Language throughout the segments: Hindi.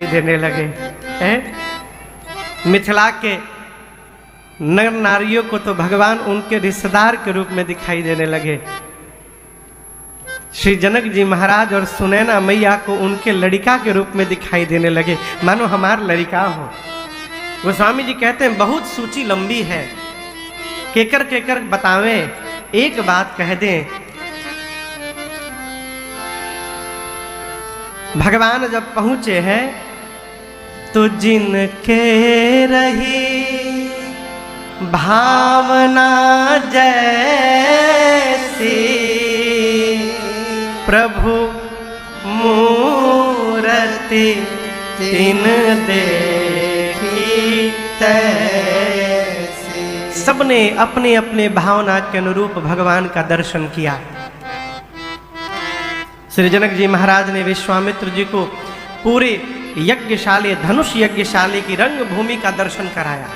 देने लगे हैं। मिथिला के नर नारियों को तो भगवान उनके रिश्तेदार के रूप में दिखाई देने लगे। श्री जनक जी महाराज और सुनैना मैया को उनके लड़िका के रूप में दिखाई देने लगे, मानो हमार लड़िका हो। गोस्वामी जी कहते हैं बहुत सूची लंबी है, केकर केकर बतावें, एक बात कह दें। भगवान जब पहुंचे हैं तो जिनके रही भावना जैसी प्रभु मूर्ति तिन देखी तैसी। सबने अपने अपने भावना के अनुरूप भगवान का दर्शन किया। श्री जनक जी महाराज ने विश्वामित्र जी को पूरे यज्ञशाली, धनुष यज्ञशाली की रंग भूमि का दर्शन कराया।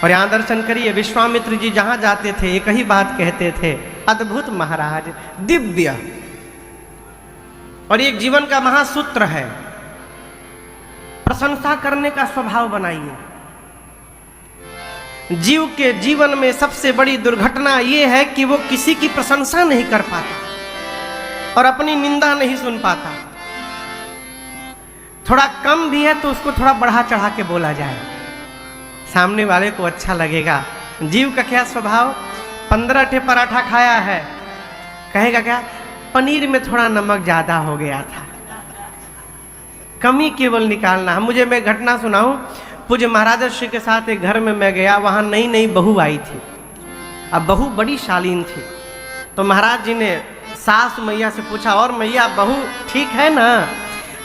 और यहाँ दर्शन करिए, विश्वामित्र जी जहाँ जाते थे एक ही बात कहते थे, अद्भुत महाराज, दिव्य। और एक जीवन का महासूत्र है, प्रशंसा करने का स्वभाव बनाइए। जीव के जीवन में सबसे बड़ी दुर्घटना यह है कि वो किसी की प्रशंसा नहीं कर पाता और अपनी निंदा नहीं सुन पाता। थोड़ा कम भी है तो उसको थोड़ा बढ़ा चढ़ा के बोला जाए, सामने वाले को अच्छा लगेगा। जीव का क्या स्वभाव, 15 ठे पराठा खाया है, कहेगा क्या, पनीर में थोड़ा नमक ज्यादा हो गया था। कमी केवल निकालना है। मुझे मैं घटना सुनाऊं, पूज्य महाराज श्री के साथ एक घर में मैं गया, वहां नई नई बहू आई थी। अब बहू बड़ी शालीन थी, तो महाराज जी ने सास मैया से पूछा, और मैया बहू ठीक है ना?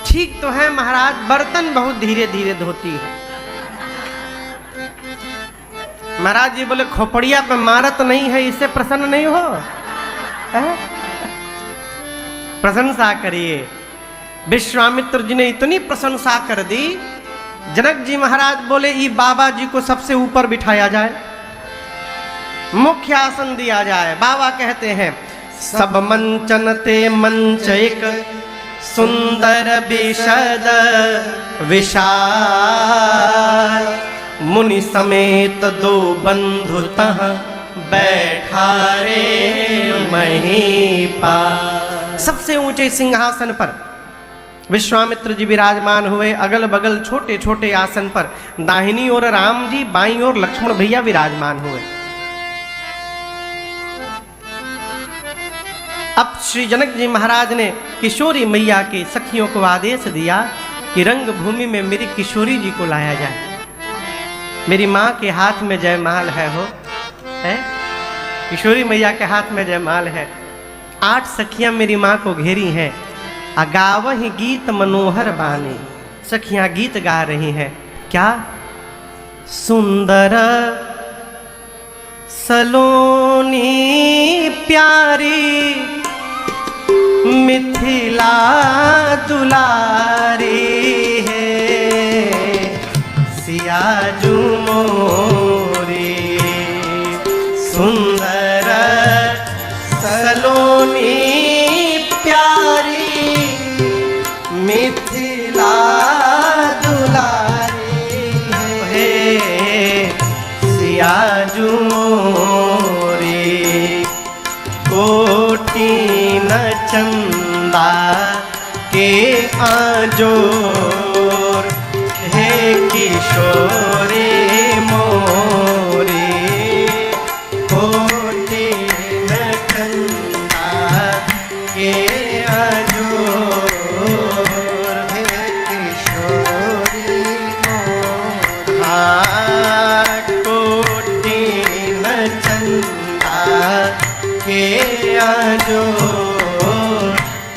ठीक तो है महाराज, बर्तन बहुत धीरे धीरे धोती है। महाराज जी बोले, खोपड़िया पे मारत नहीं है, इससे प्रसन्न नहीं हो? प्रशंसा करिए। विश्वामित्र जी ने इतनी प्रशंसा कर दी, जनक जी महाराज बोले, ये बाबा जी को सबसे ऊपर बिठाया जाए, मुख्य आसन दिया जाए। बाबा कहते हैं, सब मंचन ते मंच एक सुंदर विशद विशाल, मुनि समेत दो बंधु तह बैठा रे महीपाल। सबसे ऊंचे सिंहासन पर विश्वामित्र जी विराजमान हुए। अगल बगल छोटे छोटे आसन पर दाहिनी ओर राम जी, बाईं ओर लक्ष्मण भैया विराजमान हुए। अब श्री जनक जी महाराज ने किशोरी मैया के सखियों को आदेश दिया कि रंग भूमि में मेरी किशोरी जी को लाया जाए। मेरी माँ के हाथ में जयमाल है, हो है? किशोरी मैया के हाथ में जयमाल है। 8 सखियां मेरी माँ को घेरी हैं। गावहि गीत मनोहर बानी, सखियां गीत गा रही हैं। क्या सुंदर सलोनी प्यारी मिथिला दुलारी है, सियाजू मोरी सुंदर सलोनी प्यारी मिथिला दुलारी है, सियाजू मोरी कोटि न चंदा के आजोर हे किशोरी मोरी, कोटि न चंदा के आजोर हे किशोरी मोरी, कोटि न चंदा के आजोर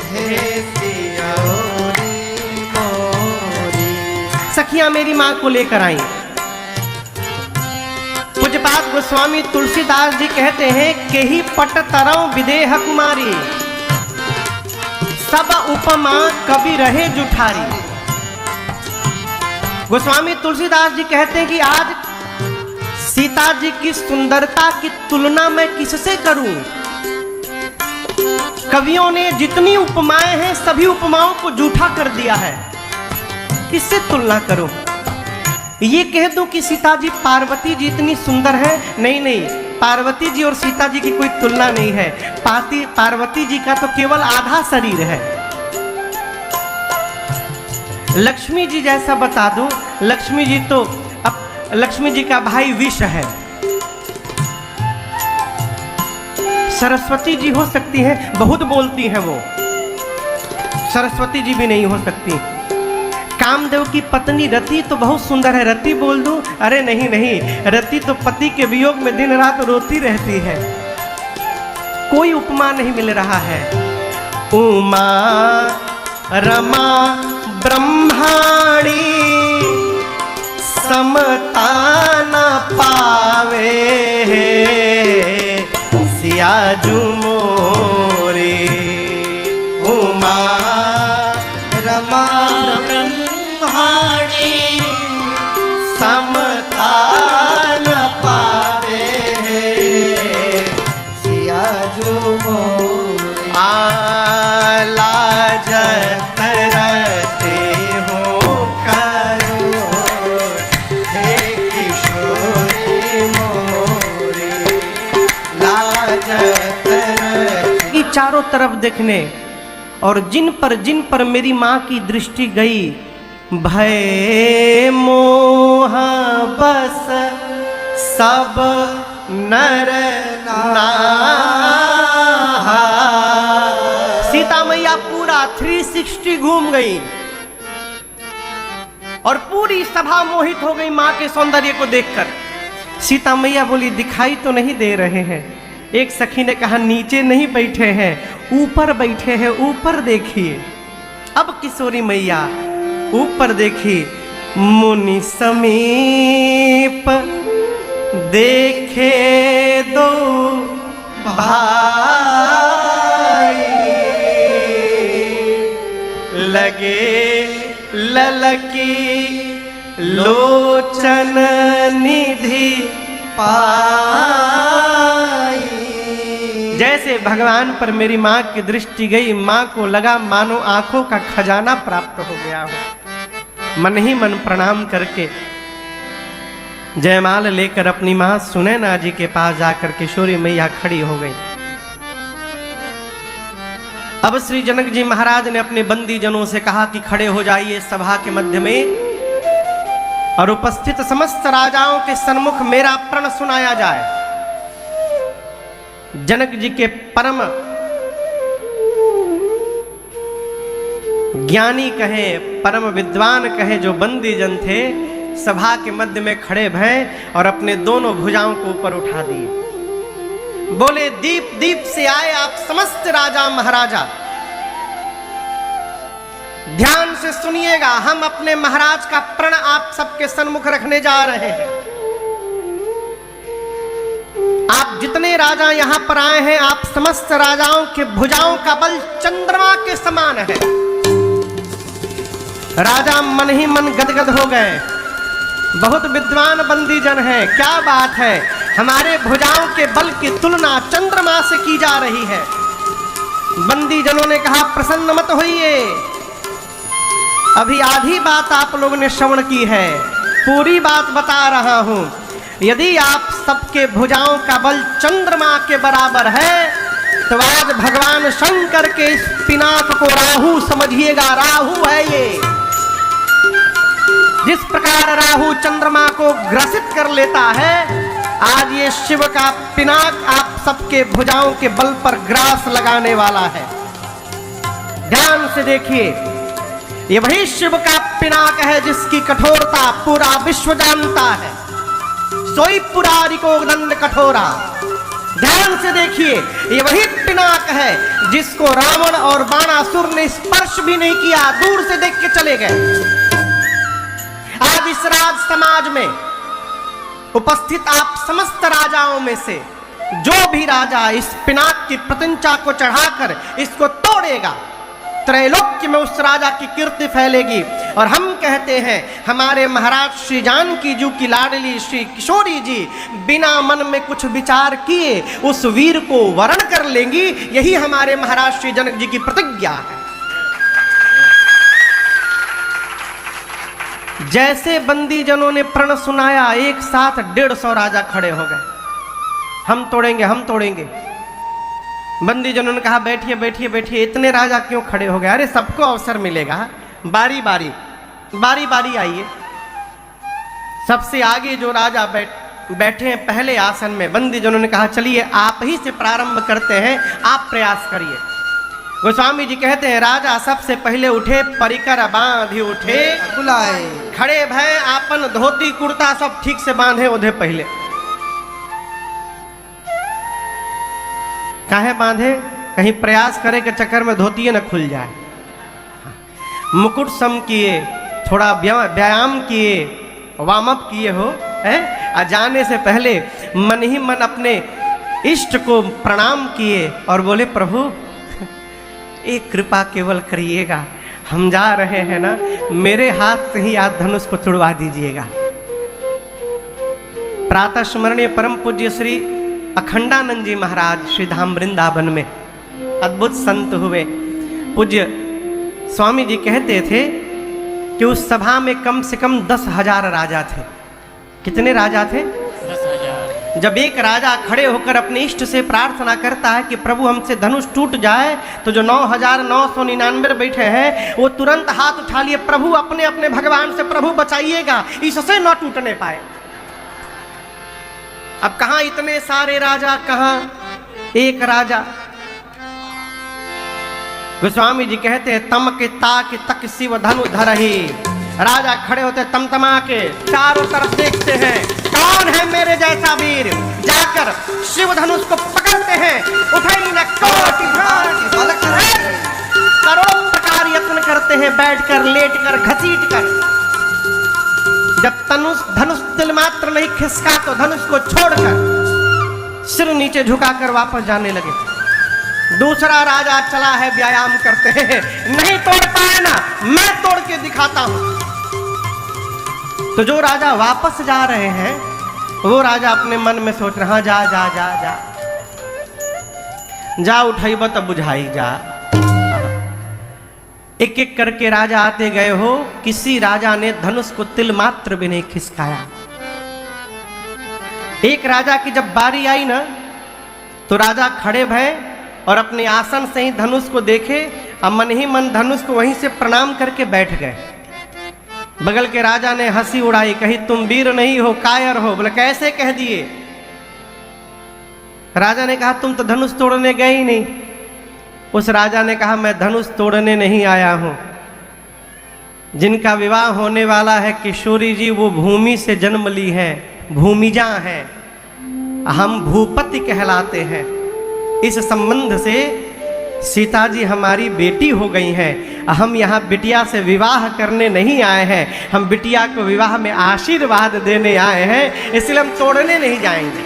हे सियोरी मोरी। सखियां मेरी माँ को लेकर आई। पूज्यपाद गोस्वामी तुलसीदास जी कहते हैं, के ही पट तरौ विदेह कुमारी, सब उपमा कवि रहे जुठारी। गोस्वामी तुलसीदास जी कहते हैं कि आज सीता जी की सुंदरता की तुलना मैं किससे करूं? कवियों ने जितनी उपमाएं हैं सभी उपमाओं को जूठा कर दिया है। किससे तुलना करूं? ये कह दूं कि सीता जी पार्वती जी इतनी सुंदर है? नहीं नहीं, पार्वती जी और सीता जी की कोई तुलना नहीं है। पार्वती जी का तो केवल आधा शरीर है। लक्ष्मी जी जैसा बता दूं, लक्ष्मी जी तो लक्ष्मी जी का भाई विष है। सरस्वती जी हो सकती है, बहुत बोलती हैं वो, सरस्वती जी भी नहीं हो सकती। कामदेव की पत्नी रति तो बहुत सुंदर है, रति बोल दूं? अरे नहीं नहीं, रति तो पति के वियोग में दिन रात रोती रहती है। कोई उपमा नहीं मिल रहा है। उमा रमा ब्रह्माणी समता न पावे, सियाजू मोरे। उमा रमा ब्रह्माणी समता न पावे, सियाजू मोरे। लाज तरते हो करो हे किशोरी मोरे, लाज तरते। कि चारों तरफ देखने और जिन पर मेरी माँ की दृष्टि गई, भय मोह बस सब नर नाहा। सीता मैया पूरा 360 घूम गई और पूरी सभा मोहित हो गई माँ के सौंदर्य को देखकर। सीता मैया बोली, दिखाई तो नहीं दे रहे हैं। एक सखी ने कहा, नीचे नहीं बैठे हैं, ऊपर बैठे हैं, ऊपर देखिए। अब किशोरी मैया ऊपर देखी, मुनि समीप देखे दो भाई, लगे ललकी लोचन निधि पाई। जैसे भगवान पर मेरी माँ की दृष्टि गई, माँ को लगा मानो आंखों का खजाना प्राप्त हो गया हो। मन ही मन प्रणाम करके जयमाल लेकर अपनी माँ सुनैना जी के पास जाकर किशोरी मैया खड़ी हो गई। अब श्री जनक जी महाराज ने अपने बंदी जनों से कहा कि खड़े हो जाइए सभा के मध्य में और उपस्थित समस्त राजाओं के सन्मुख मेरा प्रण सुनाया जाए। जनक जी के परम ज्ञानी कहे, परम विद्वान कहे, जो बंदी जन थे, सभा के मध्य में खड़े भय और अपने दोनों भुजाओं को ऊपर उठा दिए। बोले, दीप दीप से आए आप समस्त राजा महाराजा, ध्यान से सुनिएगा। हम अपने महाराज का प्रण आप सबके सन्मुख रखने जा रहे हैं। आप जितने राजा यहां पर आए हैं, आप समस्त राजाओं के भुजाओं का बल चंद्रमा के समान है। राजा मन ही मन गदगद हो गए। बहुत विद्वान बंदी जन है, क्या बात है, हमारे भुजाओं के बल की तुलना चंद्रमा से की जा रही है। बंदी जनों ने कहा, प्रसन्न मत होइए, अभी आधी बात आप लोगों ने श्रवण की है, पूरी बात बता रहा हूं। यदि आप सबके भुजाओं का बल चंद्रमा के बराबर है तो आज भगवान शंकर के इस पिनाक को राहु समझिएगा। राहु है ये। जिस प्रकार राहु चंद्रमा को ग्रसित कर लेता है, आज ये शिव का पिनाक आप सबके भुजाओं के बल पर ग्रास लगाने वाला है। ध्यान से देखिए, ये वही शिव का पिनाक है जिसकी कठोरता पूरा विश्व जानता है। सोई पुरारी को दंड कठोरा। ध्यान से देखिए, ये वही पिनाक है जिसको रावण और बाणासुर ने स्पर्श भी नहीं किया, दूर से देख के चले गए। आज इस राज समाज में उपस्थित आप समस्त राजाओं में से जो भी राजा इस पिनाक की प्रतिंचा को चढ़ाकर इसको तोड़ेगा, त्रैलोक्य में उस राजा की कीर्ति फैलेगी। और हम कहते हैं, हमारे महाराज श्री जानकी जी की लाडली श्री किशोरी जी बिना मन में कुछ विचार किए उस वीर को वरण कर लेंगी। यही हमारे महाराज श्री जनक जी की प्रतिज्ञा है। जैसे बंदी जनों ने प्रण सुनाया, एक साथ 150 राजा खड़े हो गए। हम तोड़ेंगे, हम तोड़ेंगे। बंदी जनों ने कहा बैठिए बैठिए बैठिए, इतने राजा क्यों खड़े हो गए? अरे सबको अवसर मिलेगा, बारी बारी बारी बारी आइए। सबसे आगे जो राजा बैठे हैं पहले आसन में, बंदी जनों ने कहा चलिए आप ही से प्रारंभ करते हैं, आप प्रयास करिए। गोस्वामी जी कहते हैं राजा सबसे पहले उठे, परिकर बांधे उठे बुलाए, खड़े भय आपन धोती कुर्ता सब ठीक से बांधे उधे पहले। काहे बांधे? कहीं प्रयास करे के चक्कर में धोती न खुल जाए। मुकुट सम किए, थोड़ा व्यायाम किए, वार्म अप किए हो है। जाने से पहले मन ही मन अपने इष्ट को प्रणाम किए और बोले प्रभु एक कृपा केवल करिएगा, हम जा रहे हैं ना, मेरे हाथ से ही आज धनुष को तुड़वा दीजिएगा। प्रातः स्मरणीय परम पूज्य श्री अखंडानंद जी महाराज श्री धाम वृंदावन में अद्भुत संत हुए। पूज्य स्वामी जी कहते थे कि उस सभा में कम से कम 10,000 राजा थे। कितने राजा थे? 10,000। जब एक राजा खड़े होकर अपने इष्ट से प्रार्थना करता है कि प्रभु हमसे धनुष टूट जाए, तो जो 9,999 बैठे हैं वो तुरंत हाथ उठा लिए, प्रभु अपने अपने भगवान से प्रभु बचाइएगा, इससे न टूटने पाए। अब कहां इतने सारे राजा, कहां एक राजा। गोस्वामी जी कहते हैं तम के ताक तक शिव धनु धरही। राजा खड़े होते तमतमा के चारों तरफ देखते हैं कौन है मेरे जैसा वीर, जाकर शिव धनुष को पकड़ते हैं, उठाई न कोटि करोड़ों प्रकार यत्न करते हैं, बैठकर लेटकर घसीटकर। जब धनुष तिल मात्र नहीं खिसका तो धनुष को छोड़कर सिर नीचे झुकाकर वापस जाने लगे। दूसरा राजा चला है, व्यायाम करते हैं, नहीं तोड़ पाए ना, मैं तोड़ के दिखाता हूं। तो जो राजा वापस जा रहे हैं वो राजा अपने मन में सोच रहा, जा जा जा जा जा उठाइब तब बुझाई जा। एक एक करके राजा आते गए हो, किसी राजा ने धनुष को तिल मात्र भी नहीं खिसकाया। एक राजा की जब बारी आई ना, तो राजा खड़े भय और अपने आसन से ही धनुष को देखे और मन ही मन धनुष को वहीं से प्रणाम करके बैठ गए। बगल के राजा ने हंसी उड़ाई, कही तुम वीर नहीं हो कायर हो। बोले कैसे कह दिए? राजा ने कहा तुम तो धनुष तोड़ने गए ही नहीं। उस राजा ने कहा मैं धनुष तोड़ने नहीं आया हूं, जिनका विवाह होने वाला है किशोरी जी वो भूमि से जन्म ली है, भूमिजा है, हम भूपति कहलाते हैं। इस संबंध से सीता जी हमारी बेटी हो गई हैं। हम यहाँ बिटिया से विवाह करने नहीं आए हैं, हम बिटिया को विवाह में आशीर्वाद देने आए हैं, इसलिए हम तोड़ने नहीं जाएंगे।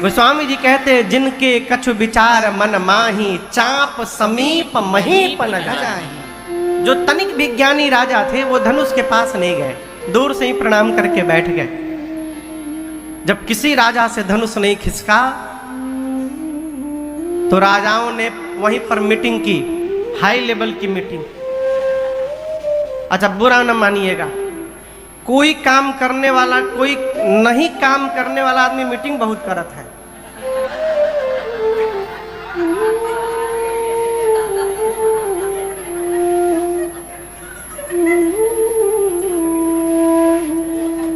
गोस्वामी जी कहते हैं जिनके कछु विचार मन माही, चाप समीप महीप न जाहि। जो तनिक विज्ञानी राजा थे वो धनुष के पास नहीं गए, दूर से ही प्रणाम करके बैठ गए। जब किसी राजा से धनुष नहीं खिसका तो राजाओं ने वहीं पर मीटिंग की, हाई लेवल की मीटिंग। अच्छा बुरा न मानिएगा, कोई काम करने वाला, कोई नहीं काम करने वाला आदमी मीटिंग बहुत करत है।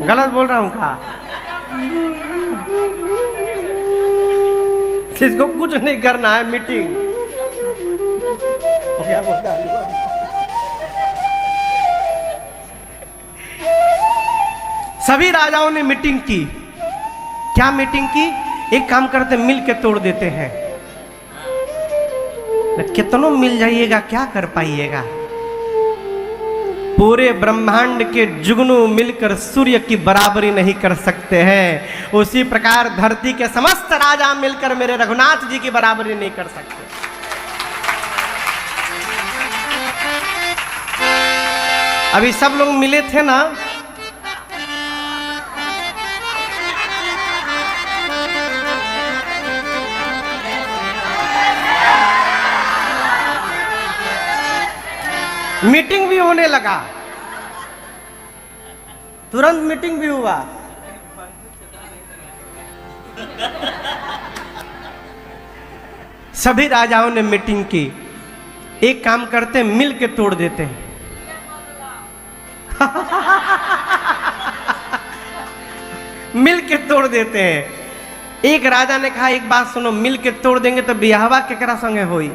गलत बोल रहा हूं क्या? किसको कुछ नहीं करना है, मीटिंग। क्या बोलता है? सभी राजाओं ने मीटिंग की। क्या मीटिंग की? एक काम करते मिल के तोड़ देते हैं। कितनों मिल जाइएगा, क्या कर पाइएगा? पूरे ब्रह्मांड के जुगनू मिलकर सूर्य की बराबरी नहीं कर सकते हैं, उसी प्रकार धरती के समस्त राजा मिलकर मेरे रघुनाथ जी की बराबरी नहीं कर सकते। अभी सब लोग मिले थे ना, मीटिंग भी होने लगा। तुरंत मीटिंग भी हुआ। सभी राजाओं ने मीटिंग की। एक काम करते हैं, मिल के तोड़ देते हैं। मिल के तोड़ देते हैं। एक राजा ने कहा, एक बात सुनो, मिल के तोड़ देंगे तो बियाहवा केकरा संगे होई,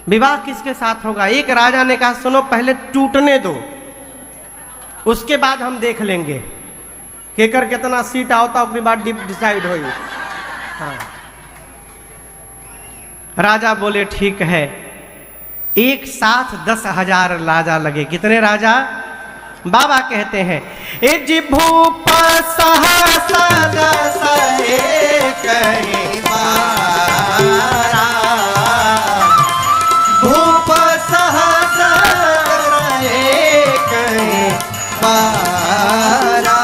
विवाह किसके साथ होगा? एक राजा ने कहा, सुनो पहले टूटने दो, उसके बाद हम देख लेंगे केकर कितना सीट आवता, उसके बाद डिसाइड होई। हाँ। राजा बोले ठीक है। एक साथ 10,000 राजा लगे। कितने राजा? बाबा कहते हैं, ए जी भूप सहसा दस एक बारा, भूप सहसा एक बारा,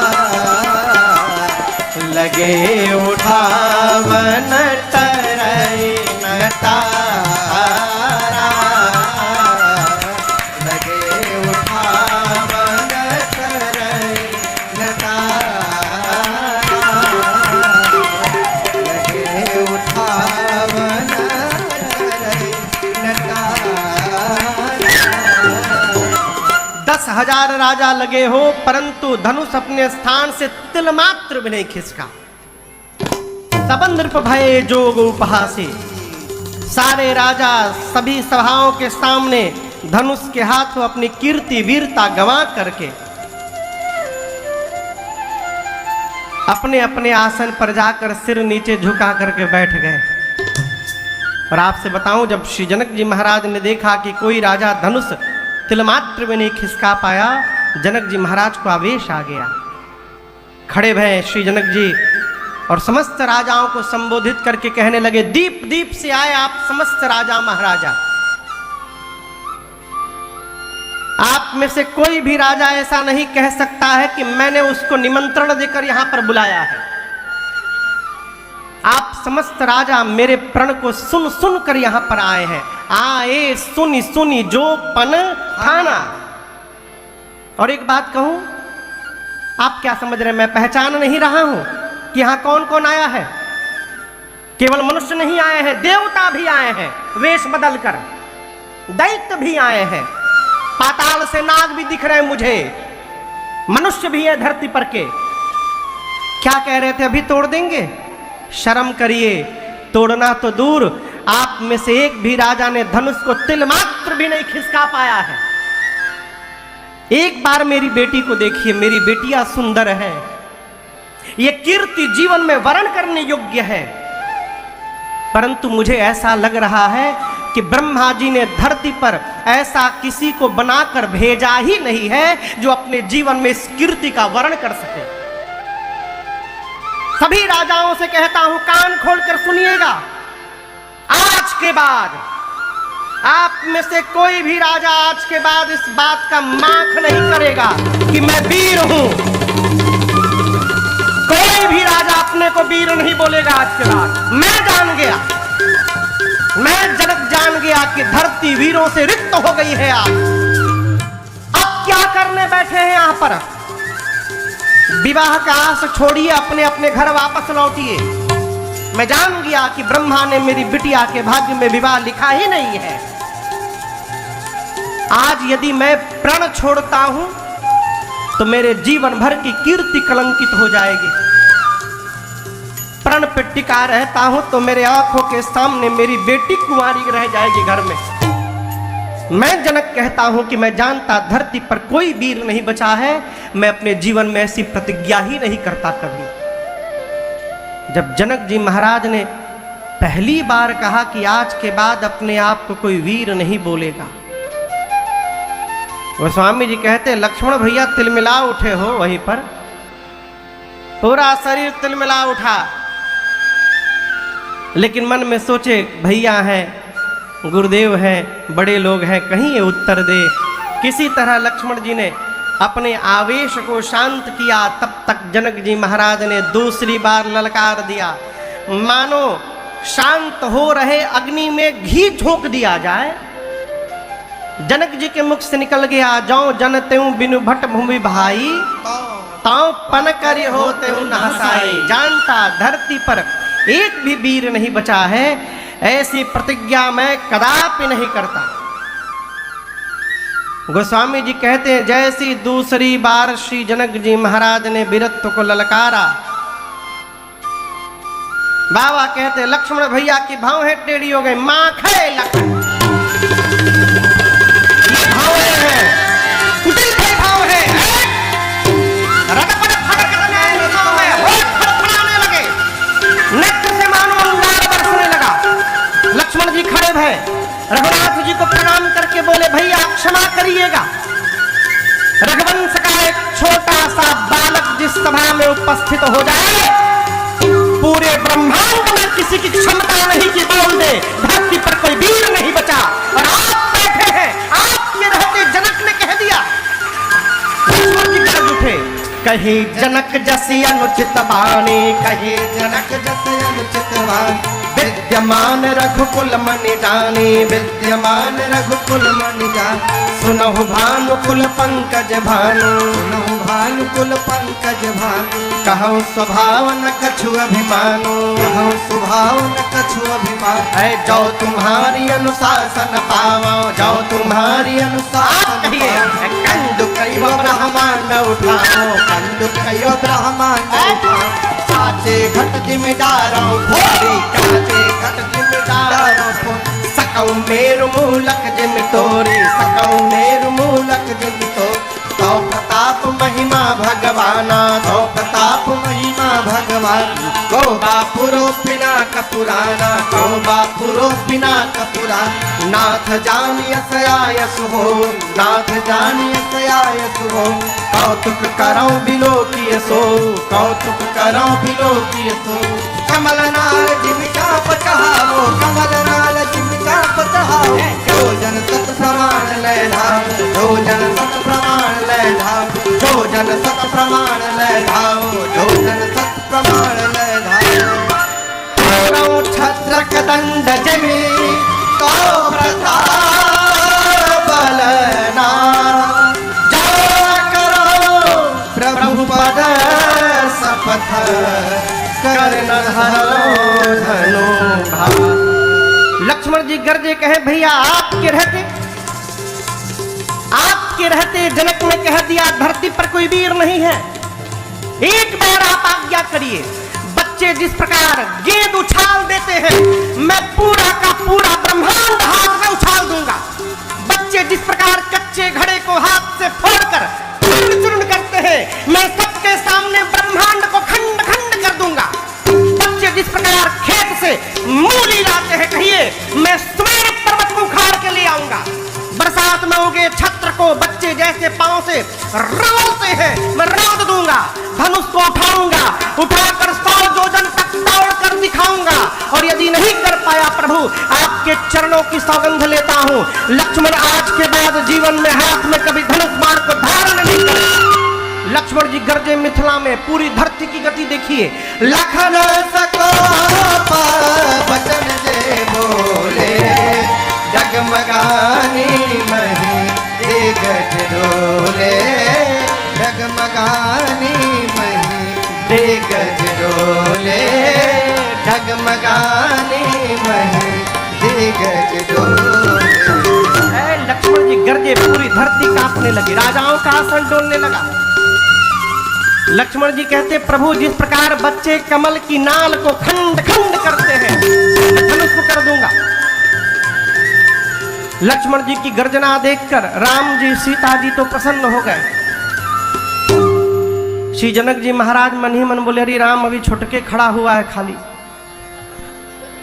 लगे उठावन तरई न तारा, लगे उठावन तरई न तारा, लगे उठावन तरई न तारा। 10,000 राजा लगे हो, परंतु धनुष अपने स्थान से तिल मात्र भी नहीं खिसका। सबंध नृप भये जोग उपहासे। सारे राजा सभी सभाओं के सामने धनुष के हाथों अपनी कीर्ति वीरता गंवा करके अपने अपने आसन पर जाकर सिर नीचे झुका करके बैठ गए। और आपसे बताऊं, जब श्री जनक जी महाराज ने देखा कि कोई राजा धनुष तिलमात्र में नहीं खिसका पाया, जनक जी महाराज को आवेश आ गया। खड़े भये श्री जनक जी और समस्त राजाओं को संबोधित करके कहने लगे, दीप दीप से आए आप समस्त राजा महाराजा। आप में से कोई भी राजा ऐसा नहीं कह सकता है कि मैंने उसको निमंत्रण देकर यहां पर बुलाया है। आप समस्त राजा मेरे प्रण को सुन सुन कर यहां पर आए हैं। आए सुनी सुनी जो पन ठाना। और एक बात कहूं, आप क्या समझ रहे हैं, मैं पहचान नहीं रहा हूं कि यहां कौन कौन आया है? केवल मनुष्य नहीं आए हैं, देवता भी आए हैं वेश बदलकर, दैत्य भी आए हैं, पाताल से नाग भी दिख रहे हैं मुझे, मनुष्य भी है धरती पर के। क्या कह रहे थे, अभी तोड़ देंगे? शर्म करिए, तोड़ना तो दूर, आप में से एक भी राजा ने धनुष को तिल मात्र भी नहीं खिसका पाया है। एक बार मेरी बेटी को देखिए, मेरी बेटियां सुंदर है, ये कीर्ति जीवन में वर्ण करने योग्य है, परंतु मुझे ऐसा लग रहा है कि ब्रह्मा जी ने धरती पर ऐसा किसी को बनाकर भेजा ही नहीं है जो अपने जीवन में इस कीर्ति का वर्ण कर सके। सभी राजाओं से कहता हूं, कान खोलकर सुनिएगा, आज के बाद आप में से कोई भी राजा आज के बाद इस बात का माख नहीं करेगा कि मैं वीर हूं। कोई भी राजा अपने को वीर नहीं बोलेगा आज के बाद। मैं जान गया, मैं जनक जान गया कि धरती वीरों से रिक्त हो गई है। अब क्या करने बैठे हैं यहां पर? विवाह का आस छोड़िए, अपने अपने घर वापस लौटिए। मैं जान गया कि ब्रह्मा ने मेरी बिटिया के भाग्य में विवाह लिखा ही नहीं है। आज यदि मैं प्रण छोड़ता हूं तो मेरे जीवन भर की कीर्ति कलंकित हो जाएगी। प्रण पे टिका रहता हूं तो मेरे आंखों के सामने मेरी बेटी कुंवारी रह जाएगी घर में। मैं जनक कहता हूं कि मैं जानता धरती पर कोई वीर नहीं बचा है, मैं अपने जीवन में ऐसी प्रतिज्ञा ही नहीं करता कभी। जब जनक जी महाराज ने पहली बार कहा कि आज के बाद अपने आप को कोई वीर नहीं बोलेगा, गोस्वामी जी कहते लक्ष्मण भैया तिलमिला उठे हो, वहीं पर पूरा शरीर तिलमिला उठा, लेकिन मन में सोचे भैया हैं, गुरुदेव हैं, बड़े लोग हैं, कहीं ये उत्तर दे। किसी तरह लक्ष्मण जी ने अपने आवेश को शांत किया। तब तक जनक जी महाराज ने दूसरी बार ललकार दिया, मानो शांत हो रहे अग्नि में घी झोंक दिया जाए। जनक जी के मुख से निकल गया, जाऊं जन त्यों बिनु भट भूमि भाई, ताऊ पन करी हो त्यों न हसाई। जानता धरती पर एक भी वीर नहीं बचा है, ऐसी प्रतिज्ञा मैं कदापि नहीं करता। गोस्वामी जी कहते हैं, जैसी दूसरी बार श्री जनक जी महाराज ने वीरत्व को ललकारा, बाबा कहते लक्ष्मण भैया की भाव है टेढ़ी हो गई, मां खाए लखन भाव है, कुटिल के भाव है, रगपट फटक करने में होठ फड़फड़ाने लगे, नेत्र से मानो अंगार बरसने लगा। लक्ष्मण जी खड़े भय, रघुनाथ जी को प्रणाम करके बोले, भैया क्षमा करिएगा। रघुवंश का एक छोटा सा बालक जिस सभा में उपस्थित हो जाए, पूरे ब्रह्मांड में किसी की क्षमता नहीं कि बोल दे धरती पर कोई वीर नहीं बचा। और आप बैठे हैं, आपके रहते जनक ने कह दिया। लक्ष्मण जी गरज उठे, कहे जनक जैसी अनुचित वाणी, कहे जनक जैसी अनुचित वाणी, विद्यमान रघुकुल मणि जानी, विद्यमान रघुकुल मणि जानी, सुनहु भानुकुल पंकज भानु, सुनहु भानुकुल पंकज भानु, कहु स्वभाव न कछु अभिमानो, कहु स्वभाव न कछु अभिमान, है जो तुम्हारी अनुशासन पावा, जो तुम्हारी अनुशासन पावा, कंदु कयो ब्रह्मांड उठाओ, कंदु कयो ब्रह्मांड उठाओ, काचे घट जिम्मेदारों भोरी, काचे घट जिम्मेदारों भोरी, सकौ मेरु मूलक जिम तोरी, सकौ मेरु मूलक जिम तो, तो प्रताप महिमा भगवाना, तो प्रताप महिमा भगवान, को बापुरो बिना कपुराना, को बापुरो बिना कपुराना, नाथ जानियस आयस हो, नाथ जानियस आयस हो, कौतुक करो बिलो की सो, कौतुक करो बिलो की सो, कमल नाल जिमिका पचहाओ, कमल नाल जिमिका पचहाओ, जो जन सत प्रमाण ले धाम, जो जन सत प्रमाण ले धाम, जो जन सत प्रमाण ले धाम, जो जन सत प्रमाण ले धाम। करो छत्र कदंड जमी, तो प्रताप बलना, प्रभु पद सपथ करन धरो धनु भाव। लक्ष्मण जी गरजे कहे, भैया आपके रहते जनक ने कह दिया धरती पर कोई वीर नहीं है, एक बार आप आज्ञा करिए। बच्चे जिस प्रकार गेंद उछाल देते हैं, मैं पूरा का पूरा ब्रह्मांड हाथ में उछाल दूंगा। बच्चे जिस प्रकार कच्चे घड़े को हाथ से फोड़कर चूर्ण करते हैं, मैं सबके सामने ब्रह्मांड को खंड खंड कर दूंगा। बच्चे जिस प्रकार खेत से मूली लाते हैं, कहिए मैं सुमेर पर्वत को उखाड़ के ले आऊंगा। बरसात में उगे छत्र को बच्चे जैसे पांव से रौलते हैं, मैं रौद दूंगा। धनुष को उठाऊंगा, उठाकर 100 योजन तक दौड़ कर दिखाऊंगा। और यदि नहीं कर पाया प्रभु, आपके चरणों की सौगंध लेता हूं, लक्ष्मण आज के बाद जीवन में हाथ में कभी धनुष बाण को धारण नहीं करे। लक्ष्मण जी गरजे मिथिला में, पूरी धरती की गति देखिए। लखन सको बचन जे बोले, जगमगानी मही गज डोले, जगमगानी मही गज डोले, जगमगानी मही गज डोले। लक्ष्मण जी गरजे, पूरी धरती कांपने लगी, राजाओं का आसन डोलने लगा। लक्ष्मण जी कहते, प्रभु जिस प्रकार बच्चे कमल की नाल को खंड खंड करते हैं, मैं धनुष को कर दूंगा। लक्ष्मण जी की गर्जना देखकर राम जी सीता जी तो प्रसन्न हो गए। श्री जनक जी महाराज मन ही मन बोले, अरे राम अभी छुटके खड़ा हुआ है खाली।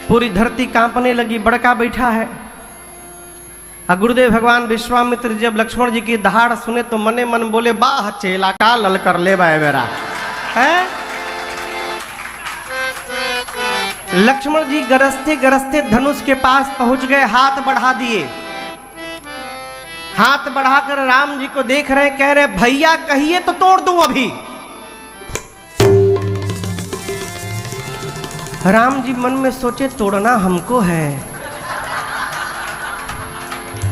पूरी धरती कांपने लगी, बड़का बैठा है। गुरुदेव भगवान विश्वामित्र जब लक्ष्मण जी की दहाड़ सुने तो मने मन बोले, बाह चेला का लल कर ले बाय मेरा है। लक्ष्मण जी गरजते गरजते धनुष के पास पहुंच गए, हाथ बढ़ा दिए। हाथ बढ़ाकर राम जी को देख रहे, कह रहे भैया कहिए तो तोड़ दूं अभी। राम जी मन में सोचे, तोड़ना हमको है,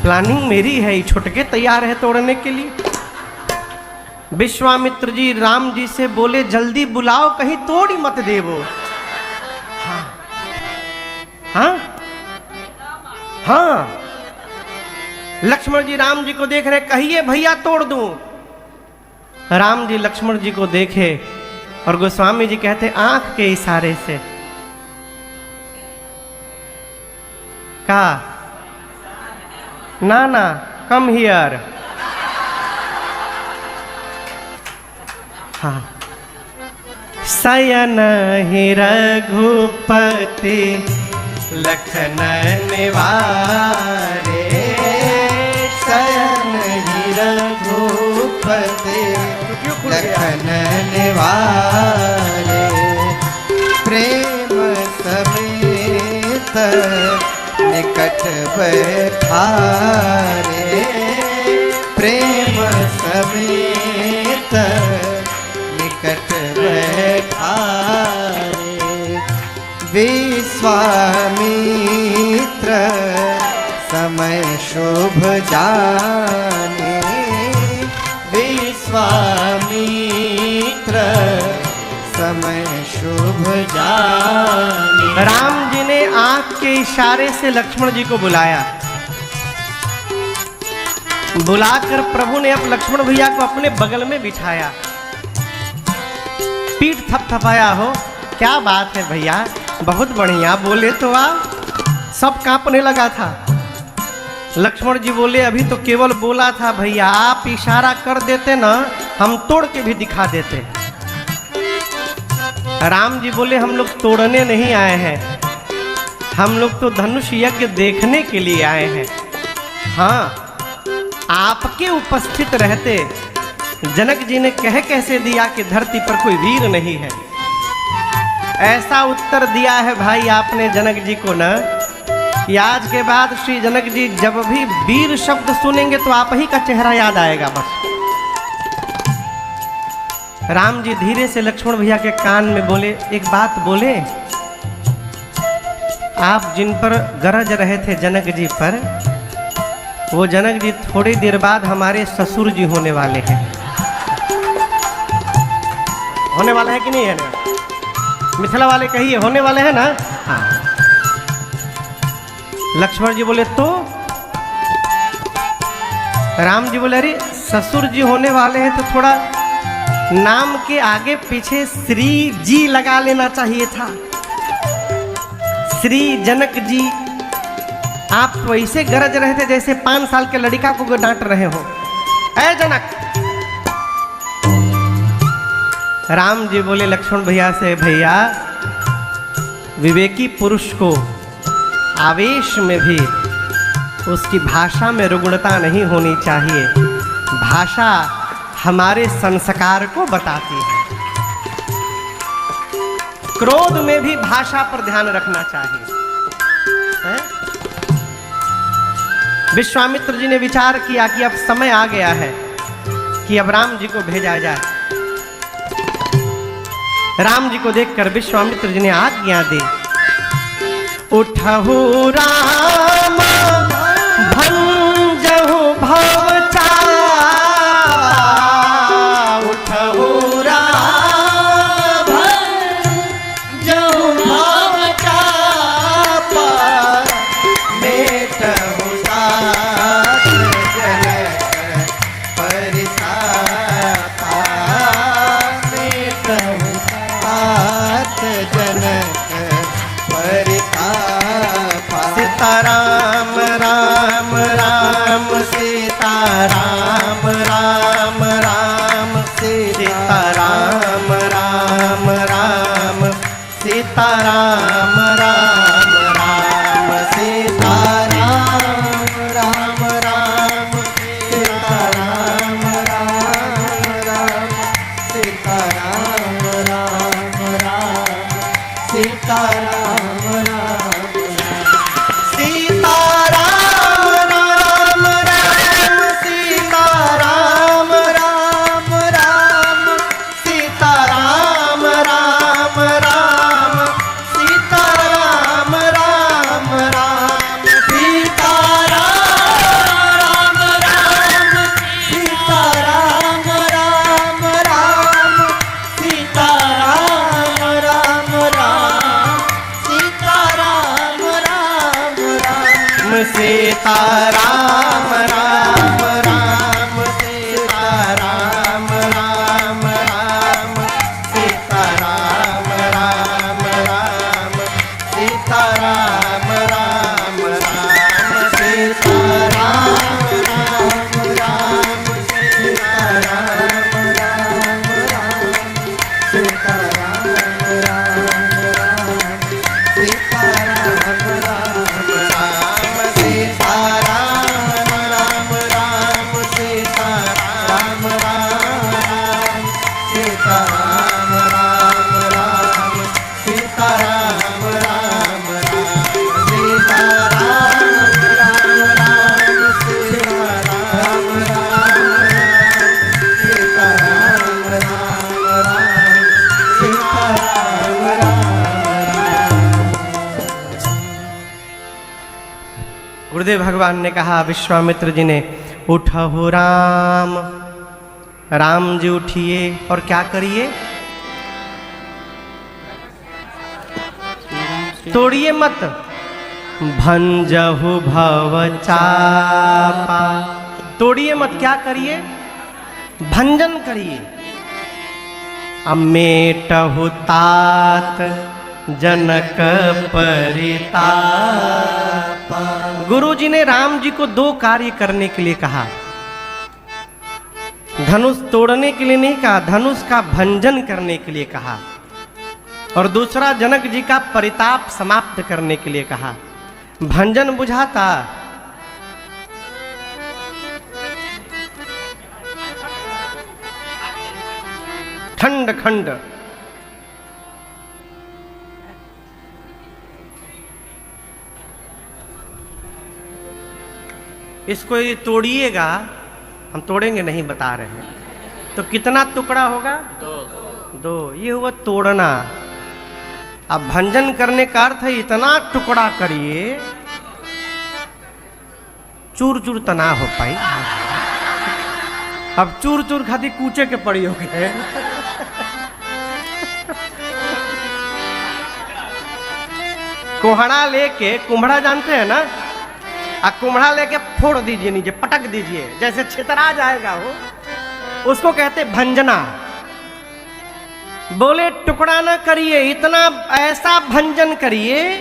प्लानिंग मेरी है, ये छुटके तैयार है तोड़ने के लिए। विश्वामित्र जी राम जी से बोले जल्दी बुलाओ, कहीं तोड़ी मत देवो। हाँ हाँ, लक्ष्मण जी राम जी को देख रहे, कहिए भैया तोड़ दूं। राम जी लक्ष्मण जी को देखे और गोस्वामी जी कहते आंख के इशारे से का ना ना कम हियर। हाँ, शयन ही रघुपति लखन निवारे, शयन ही रघुपति लखन निवारे, प्रेम समेत निकट बैठारे, प्रेम समेत निकट बैठारे, विश्वामित्र समय शुभ जाने, विश्वामित्र समय शुभ जाने। राम जी ने आंख के इशारे से लक्ष्मण जी को बुलाया। बुलाकर प्रभु ने अब लक्ष्मण भैया को अपने बगल में बिठाया, पीठ थपथपाया। हो क्या बात है भैया, बहुत बढ़िया, बोले तो आप। सब कांपने लगा था। लक्ष्मण जी बोले अभी तो केवल बोला था भैया, आप इशारा कर देते ना, हम तोड़ के भी दिखा देते। राम जी बोले हम लोग तोड़ने नहीं आए हैं, हम लोग तो धनुष यज्ञ देखने के लिए आए हैं। हाँ, आपके उपस्थित रहते जनक जी ने कह कैसे दिया कि धरती पर कोई वीर नहीं है। ऐसा उत्तर दिया है भाई आपने जनक जी को ना, कि आज के बाद श्री जनक जी जब भी वीर शब्द सुनेंगे तो आप ही का चेहरा याद आएगा बस। राम जी धीरे से लक्ष्मण भैया के कान में बोले, एक बात बोले, आप जिन पर गरज रहे थे जनक जी पर, वो जनक जी थोड़ी देर बाद हमारे ससुर जी होने वाले हैं। होने वाला है कि नहीं है ना? मिथिला वाले कहिए होने वाले हैं ना? हाँ। लक्ष्मण जी बोले तो? राम जी बोले अरे ससुर जी होने वाले हैं तो थोड़ा नाम के आगे पीछे श्री जी लगा लेना चाहिए था। श्री जनक जी, आप वैसे गरज रहे थे जैसे 5 साल के लड़का को डांट रहे हो। ऐ जनक। राम जी बोले लक्ष्मण भैया से, भैया विवेकी पुरुष को आवेश में भी उसकी भाषा में रुग्णता नहीं होनी चाहिए। भाषा हमारे संस्कार को बताती है। क्रोध में भी भाषा पर ध्यान रखना चाहिए। है? विश्वामित्र जी ने विचार किया कि अब समय आ गया है कि अब राम जी को भेजा जाए। राम जी को देखकर विश्वामित्र जी ने आज्ञा दी, उठहु राम भंजहु भव चावा, उठहु राम भंजहु भव चावा, मेटहु साथ जनक परितापा, मेटहु साथ जनक परितापा। सीताराम राम राम सीताराम राम राम सीताराम राम राम सीताराम राम राम सीताराम राम राम सीताराम राम राम सीताराम राम राम सीताराम राम सीताराम राम राम सीताराम राम सीता राम राम राम सीता राम राम राम सीता राम राम राम सीता राम राम राम सीता राम राम राम सीता राम राम राम सीता राम राम राम सीता राम राम राम सीता राम राम राम सीता राम राम राम सीता राम राम राम सीता राम राम राम सीता राम राम राम सीता राम राम राम सीता राम राम राम सीता राम राम। गुरुदेव भगवान ने कहा विश्वामित्र जी ने, उठो राम। राम जी उठिए और क्या करिए? तोड़िए मत, भंजहु भव चापा। तोड़िए मत, क्या करिए? भंजन करिए। अमेटहु तात जनक परिताप। गुरु जी ने राम जी को दो कार्य करने के लिए कहा, धनुष तोड़ने के लिए नहीं कहा, धनुष का भंजन करने के लिए कहा, और दूसरा जनक जी का परिताप समाप्त करने के लिए कहा। भंजन बुझाता, खंड खंड। इसको ये तोड़िएगा, हम तोड़ेंगे नहीं बता रहे हैं, तो कितना टुकड़ा होगा? दो। ये हुआ तोड़ना। अब भंजन करने का अर्थ है इतना टुकड़ा करिए चूर चूर तना हो पाई। अब चूर चूर खाती कूचे के पड़ी हो गए। कोहड़ा लेके, कुम्हड़ा जानते हैं ना, कुम्हड़ा लेके फोड़ दीजिए नीचे, पटक दीजिए, जैसे छितरा जाएगा वो, उसको कहते भंजना। बोले टुकड़ा ना करिए, इतना ऐसा भंजन करिए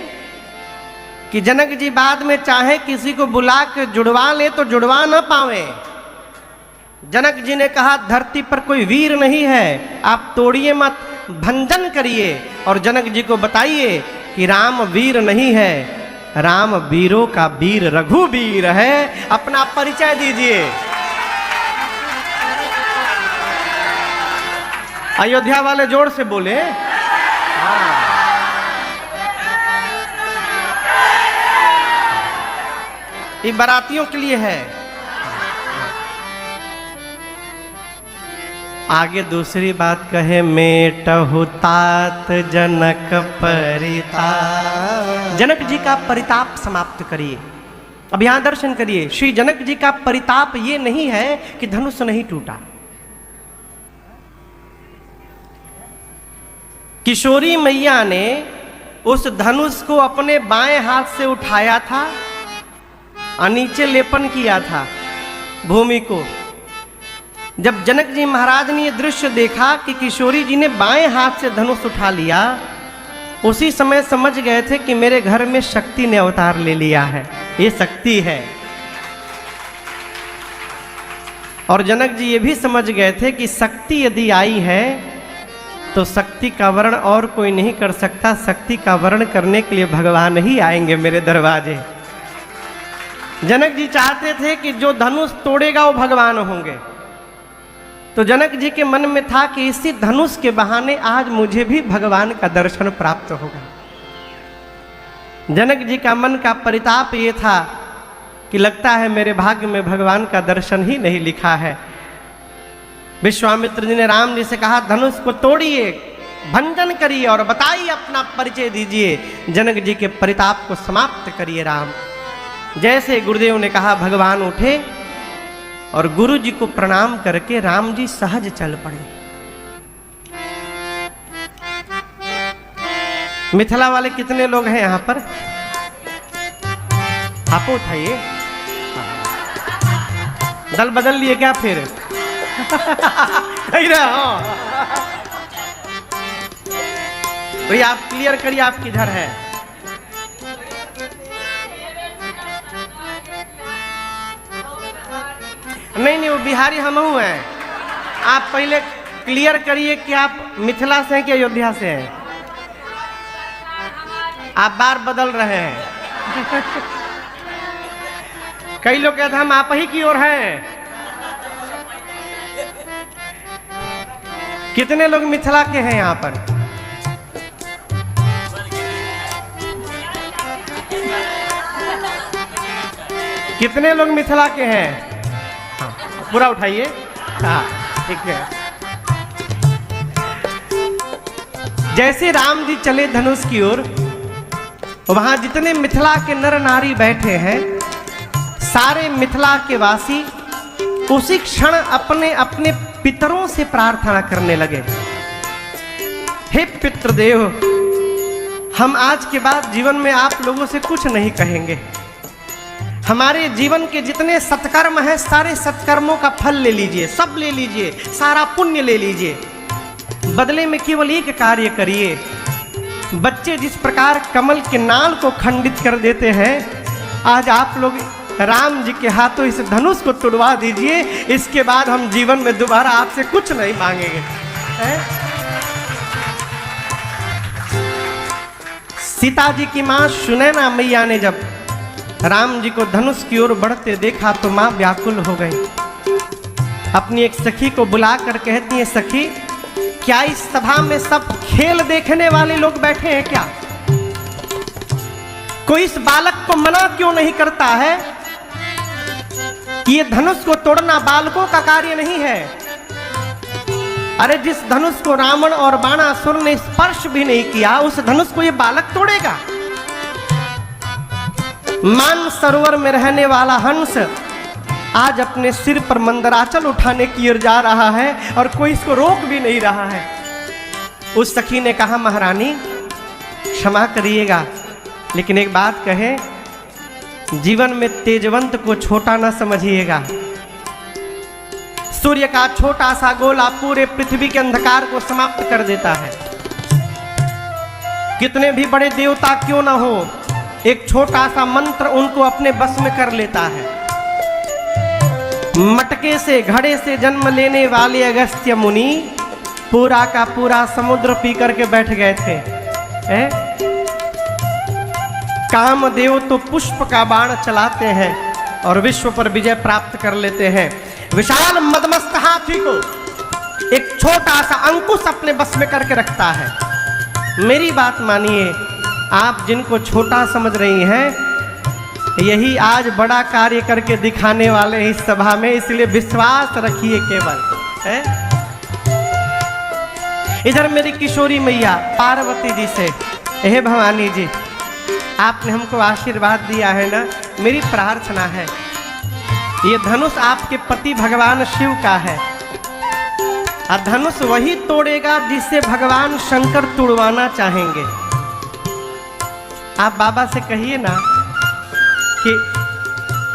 कि जनक जी बाद में चाहे किसी को बुला के जुड़वा ले तो जुड़वा ना पावे। जनक जी ने कहा धरती पर कोई वीर नहीं है, आप तोड़िए मत, भंजन करिए। और जनक जी को बताइए कि राम वीर नहीं है, राम वीरों का वीर रघुवीर है। अपना परिचय दीजिए। अयोध्या वाले जोर से बोले। ये बारातियों के लिए है। आगे दूसरी बात कहे, मेटहु तात जनक परिताप। जनक जी का परिताप समाप्त करिए। अब यहां दर्शन करिए, श्री जनक जी का परिताप ये नहीं है कि धनुष नहीं टूटा। किशोरी मैया ने उस धनुष को अपने बाएं हाथ से उठाया था और नीचे लेपन किया था भूमि को। जब जनक जी महाराज ने यह दृश्य देखा कि किशोरी जी ने बाएं हाथ से धनुष उठा लिया, उसी समय समझ गए थे कि मेरे घर में शक्ति ने अवतार ले लिया है, ये शक्ति है। और जनक जी ये भी समझ गए थे कि शक्ति यदि आई है तो शक्ति का वर्ण और कोई नहीं कर सकता, शक्ति का वर्ण करने के लिए भगवान ही आएंगे मेरे दरवाजे। जनक जी चाहते थे कि जो धनुष तोड़ेगा वो भगवान होंगे। तो जनक जी के मन में था कि इसी धनुष के बहाने आज मुझे भी भगवान का दर्शन प्राप्त होगा। जनक जी का मन का परिताप ये था कि लगता है मेरे भाग्य में भगवान का दर्शन ही नहीं लिखा है। विश्वामित्र जी ने राम जी से कहा धनुष को तोड़िए, भंजन करिए और बताइए, अपना परिचय दीजिए, जनक जी के परिताप को समाप्त करिए राम। जैसे गुरुदेव ने कहा भगवान उठे और गुरु जी को प्रणाम करके राम जी सहज चल पड़े। मिथिला वाले कितने लोग हैं यहाँ पर? आप उठाइए। दल बदल लिए क्या फिर? नहीं रहा हो भैया, आप क्लियर करिए आप किधर है। नहीं वो बिहारी हम हूँ हैं। आप पहले क्लियर करिए कि आप मिथिला से हैं कि अयोध्या से हैं? आप बार बदल रहे हैं। कई लोग कहते हैं हम आप ही की ओर हैं। कितने लोग मिथिला के हैं यहाँ पर? कितने लोग मिथिला के हैं? हाँ, पूरा उठाइए। हाँ ठीक है। जैसे राम जी चले धनुष की ओर, वहां जितने मिथिला के नर नारी बैठे हैं, सारे मिथिला के वासी उसी क्षण अपने अपने पितरों से प्रार्थना करने लगे। हे पितृदेव, हम आज के बाद जीवन में आप लोगों से कुछ नहीं कहेंगे। हमारे जीवन के जितने सत्कर्म हैं, सारे सत्कर्मों का फल ले लीजिए, सब ले लीजिए, सारा पुण्य ले लीजिए। बदले में केवल एक कार्य करिए। बच्चे जिस प्रकार कमल के नाल को खंडित कर देते हैं, आज आप लोग राम जी के हाथों इस धनुष को तुड़वा दीजिए। इसके बाद हम जीवन में दोबारा आपसे कुछ नहीं मांगेंगे। सीता जी की मां सुनैना मैया ने जब राम जी को धनुष की ओर बढ़ते देखा तो मां व्याकुल हो गई। अपनी एक सखी को बुलाकर कहती है, सखी क्या इस सभा में सब खेल देखने वाले लोग बैठे हैं क्या? कोई इस बालक को मना क्यों नहीं करता है? ये धनुष को तोड़ना बालकों का कार्य नहीं है। अरे जिस धनुष को रावण और बाणासुर ने स्पर्श भी नहीं किया, उस धनुष को ये बालक तोड़ेगा। मान सरोवर में रहने वाला हंस आज अपने सिर पर मंदराचल उठाने की ओर जा रहा है और कोई इसको रोक भी नहीं रहा है। उस सखी ने कहा, महारानी क्षमा करिएगा, लेकिन एक बात कहे, जीवन में तेजवंत को छोटा ना समझिएगा। सूर्य का छोटा सा गोला पूरे पृथ्वी के अंधकार को समाप्त कर देता है। कितने भी बड़े देवता क्यों ना हो, एक छोटा सा मंत्र उनको अपने बस में कर लेता है। मटके से घड़े से जन्म लेने वाले अगस्त्य मुनि पूरा का पूरा समुद्र पी करके बैठ गए थे। कामदेव तो पुष्प का बाण चलाते हैं और विश्व पर विजय प्राप्त कर लेते हैं। विशाल मदमस्त हाथी को एक छोटा सा अंकुश अपने बस में करके रखता है। मेरी बात मानिए, आप जिनको छोटा समझ रही हैं, यही आज बड़ा कार्य करके दिखाने वाले हैं इस सभा में, इसलिए विश्वास रखिए केवल। इधर मेरी किशोरी मैया पार्वती जी से, हे भवानी जी, आपने हमको आशीर्वाद दिया है ना, मेरी प्रार्थना है, ये धनुष आपके पति भगवान शिव का है और धनुष वही तोड़ेगा जिससे भगवान शंकर तुड़वाना चाहेंगे। आप बाबा से कहिए ना कि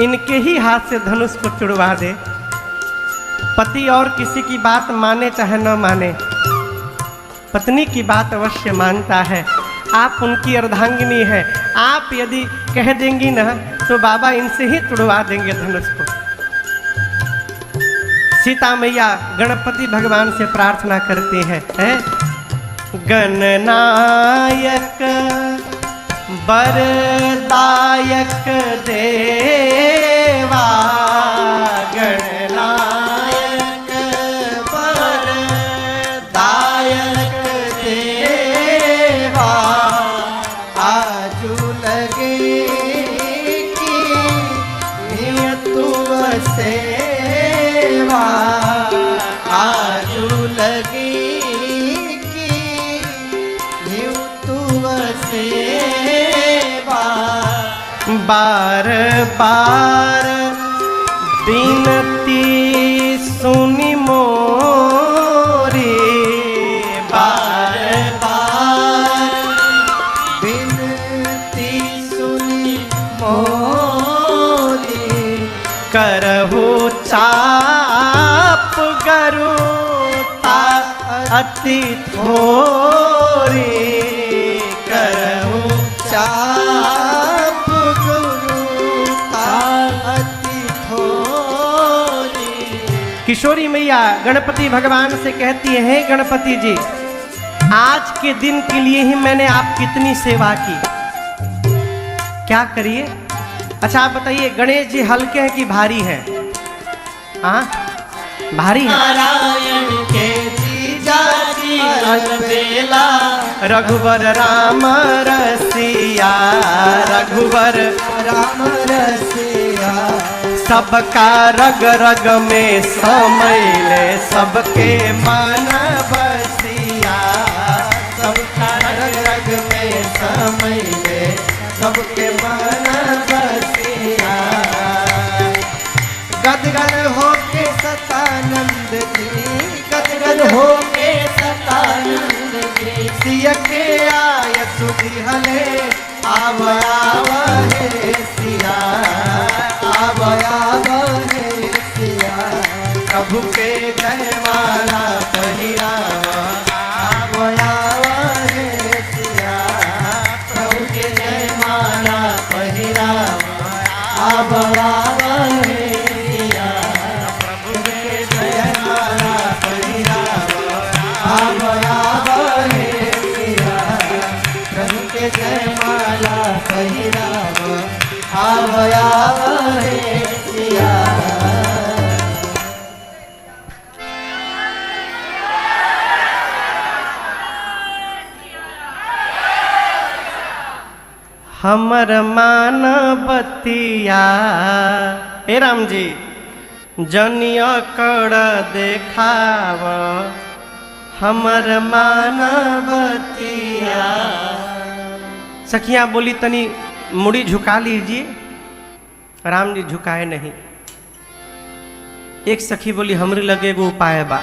इनके ही हाथ से धनुष को तुड़वा दे। पति और किसी की बात माने चाहे न माने, पत्नी की बात अवश्य मानता है। आप उनकी अर्धांगिनी है, आप यदि कह देंगी ना तो बाबा इनसे ही तुड़वा देंगे धनुष को। सीता मैया गणपति भगवान से प्रार्थना करती हैं, गणनायक वरदायक देवा, गणनायक वरदायक देवा, आजू लगे कि नियतुव सेवा, आजू लगे कि नियतुव सेवा, बार बार बिनती सुनी मोरी, बार बार बिनती सुनी मोरी, करहु चा करूता अति थोरी करूं चाप गुरुता अति थोरी। किशोरी मैया गणपति भगवान से कहती है, हे गणपति जी, आज के दिन के लिए ही मैंने आपकी इतनी सेवा की, क्या करिए। अच्छा आप बताइए, गणेश जी हल्के हैं कि भारी हैं? हाँ भारी है। नारायण के जीजा जी अलबेला, रघुवर राम रसिया, रघुवर राम रसिया, सबका रग रग में समैले, सबके मन बसिया, सबका रग रग में समैले, सबके मन बसिया। गदगद होके सतानंद जी, गदगद होके सतानंद जी, सिय के आय सुधि हले, आव आव हे सिया, आव आव हे सिया। प्रभु के जयमाला पहिरावा, आव आव हे सिया, प्रभु के जयमाला पहिरावा, आव आव हे सिया, प्रभु के जयमाला पहिरावा, आव आव हे सिया, प्रभु के जयमाला पहिरावा, आव आव हे सिया। हमर मान बतिया, हे राम जी जनिया कर देखाव, हमर मान बतिया। सखियां बोली तनी मुड़ी झुका लीजिए, राम जी झुकाए नहीं। एक सखी बोली हमरे लगे वो उपाय बा,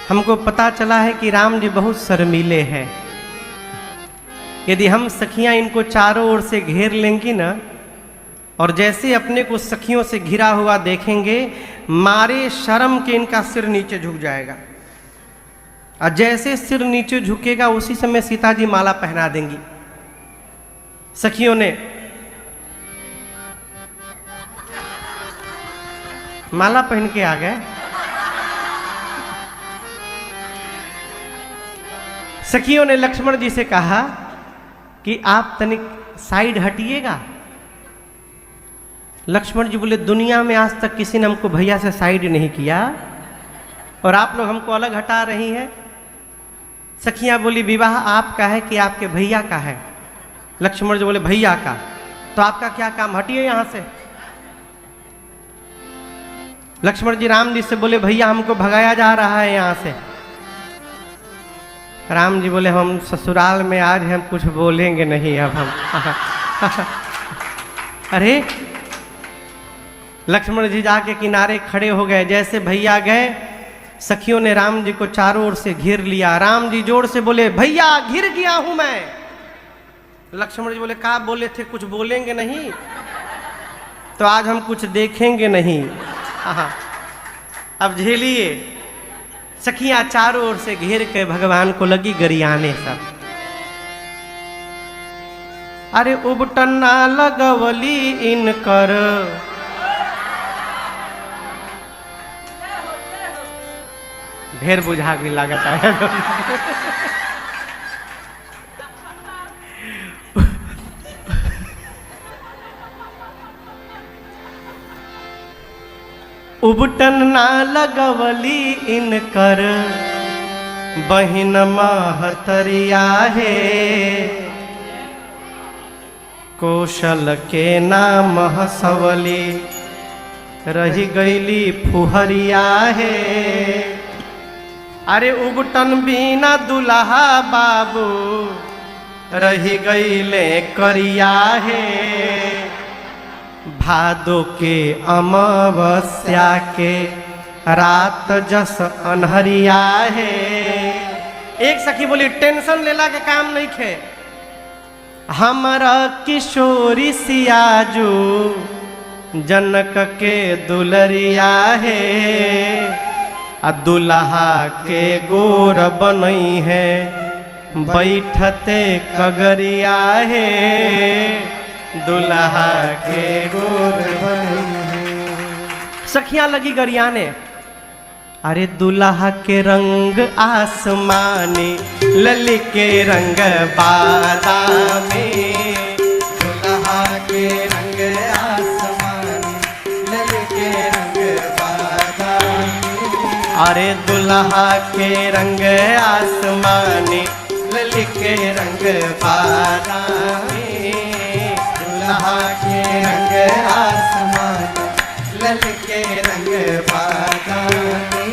हमको पता चला है कि राम जी बहुत शर्मीले हैं, यदि हम सखियां इनको चारों ओर से घेर लेंगी ना, और जैसे अपने को सखियों से घिरा हुआ देखेंगे, मारे शर्म के इनका सिर नीचे झुक जाएगा, और जैसे सिर नीचे झुकेगा उसी समय सीता जी माला पहना देंगी। सखियों ने माला पहन के आ गए। सखियों ने लक्ष्मण जी से कहा कि आप तनिक साइड हटिएगा। लक्ष्मण जी बोले दुनिया में आज तक किसी ने हमको भैया से साइड नहीं किया, और आप लोग हमको अलग हटा रही हैं। सखियां बोली विवाह आपका है कि आपके भैया का है? लक्ष्मण जी बोले भैया का। तो आपका क्या काम, हटिए यहां से। लक्ष्मण जी राम जी से बोले भैया हमको भगाया जा रहा है यहां से। राम जी बोले हम ससुराल में आज हम कुछ बोलेंगे नहीं अब हम। अरे लक्ष्मण जी जाके किनारे खड़े हो गए। जैसे भैया गए, सखियों ने राम जी को चारों ओर से घेर लिया। राम जी जोर से बोले भैया घिर गया हूं मैं। लक्ष्मण जी बोले क्या बोले थे, कुछ बोलेंगे नहीं? तो आज हम कुछ देखेंगे नहीं। अब झेलिए। सखियां चारों ओर से घेर के भगवान को लगी गरियाने सब। अरे उबटना लगवली इनकर, ढेर बुझा भी लगता है। उबटन ना लगवली इनकर, बहिन महतरिया है। कौशल के नाम हसवली, रही गईली फुहरिया है। अरे उबटन बिना दुल्हा बाबू, रही गईले करिया है। भादो के अमावस्या के रात जस अनहरिया है। एक सखी बोली टेंशन लेला के काम नहीं खे, हमारा किशोरी सियाजू जनक के दुलरिया है, आ दुल्हा के गोर बनई है, बैठते कगरिया है, दुल्हा के गोर बनई है। सखियां लगी गरियाने, अरे दुल्हा के रंग आसमानी, लली के रंग बादामी, दुल्हा के रंग आसमानी, लली के रंग बादामी। अरे दुल्हा के रंग आसमानी, लली के रंग बादामी, दुल्हा के रंग आसमानी, लली के रंग बादामी।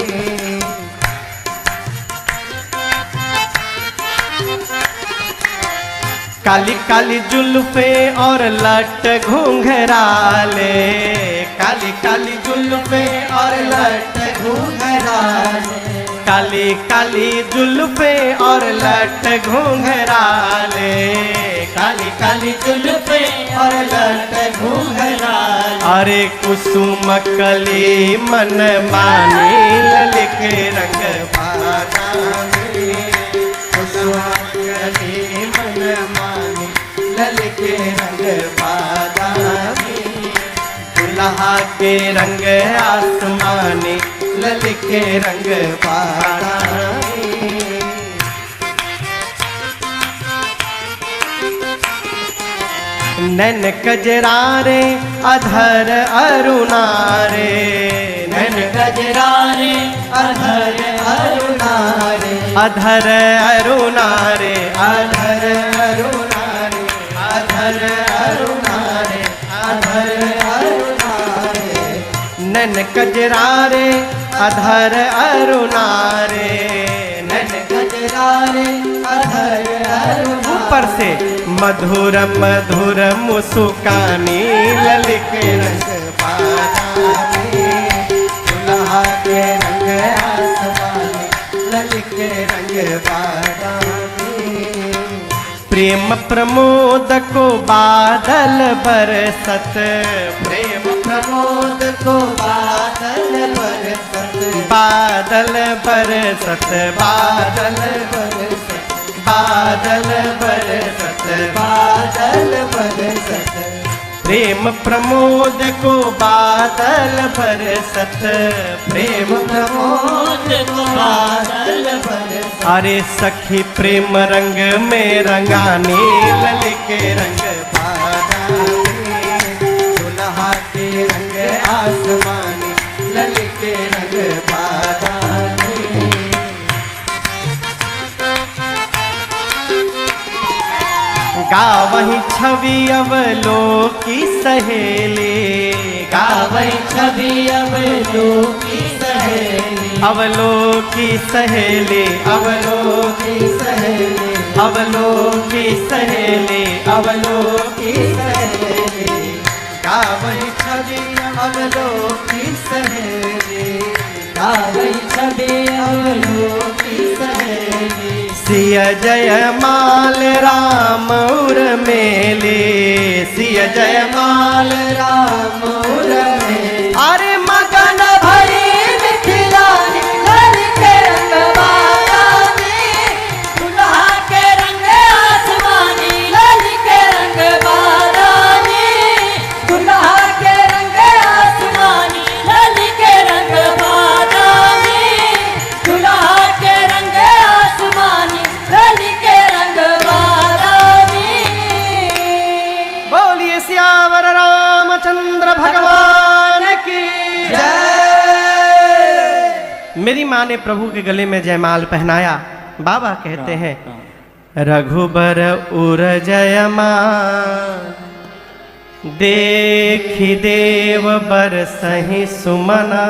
काली काली जुल्फे और लट घूंघराले, काली काली जुल्फे और लट घूंघराले, काली काली जुल्फे और लट घूंघराले, काली काली जुल्फे और लट घूंघराले। अरे कुसुम कली मन मानी, लली के रंग बादामी, कुसुम कली मन मानी, लली के रंग बादामी। दुल्हा के रंग आसमानी, लली के रंग बादामी। नैन कजरारे अधर अरुणारे, नैन गजरारे अधर अरुणारे, अधर अरुणारे, अधर अरुणारे, अधर अरुणारे, अधर अरुणारे। नैन कजरारे अधर अरुणारे, नैन गजरारे अधर अरुणारे। ऊपर से मधुर मधुर मुस्कानी, लली के रंग बादामी, दुल्हा के रंग आसमानी, लली के रंग बादामी। प्रेम प्रमोद को बादल बरसत, प्रेम प्रमोद को बादल बरसत, बादल बरसत, बादल बरसत, बादल बरसत, बादल बरसत। प्रेम प्रमोद को बादल बरसत, प्रेम प्रमोद को बादल बरसत। अरे सखी प्रेम रंग में रंगानी, लली के रंग बादामी, दुल्हा के रंग आसमानी, लली के रंग बादामी। गावही छवि अवलोकी सहेली, गावै छवि अवलोकी सहेली, अवलोकी सहेली, अवलोकी सहेली, अवलोकी सहेली, अवलोकी सहेली। गावै छवि अवलोकी सहेली, गावै छवि अवलोकी सहेली। सिय जय माल राम उर मेले, सिय जय माल राम में अरे मगन भरी मिथिलानी, लली के रंग बादामी, दुल्हा के रंग आसमानी, लली के रंग बादामी, दुल्हा के रंग आसमानी, लली के रंग बादामी, दुल्हा के रंग आसमानी, लली के रंग बादामी। बोलिए सियावर रामचंद्र भगवान की जय। मेरी माँ ने प्रभु के गले में जयमाल पहनाया। बाबा कहते हैं रघुबर उर जयमाल, देखी देव बर सही सुमना,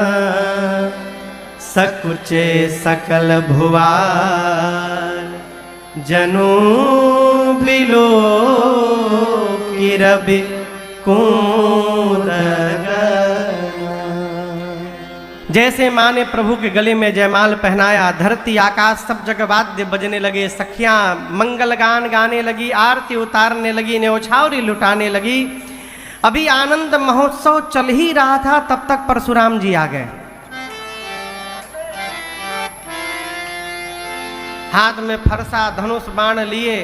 सकुचे सकल भुवार, जनु बिलो की रवि जैसे माँ ने प्रभु के गले में जयमाल पहनाया, धरती आकाश सब जगह वाद्य बजने लगे, सखियां मंगल गान गाने लगी, आरती उतारने लगी, न्यौछावरी लुटाने लगी। अभी आनंद महोत्सव चल ही रहा था, तब तक परशुराम जी आ गए। हाथ में फरसा धनुष बाण लिए।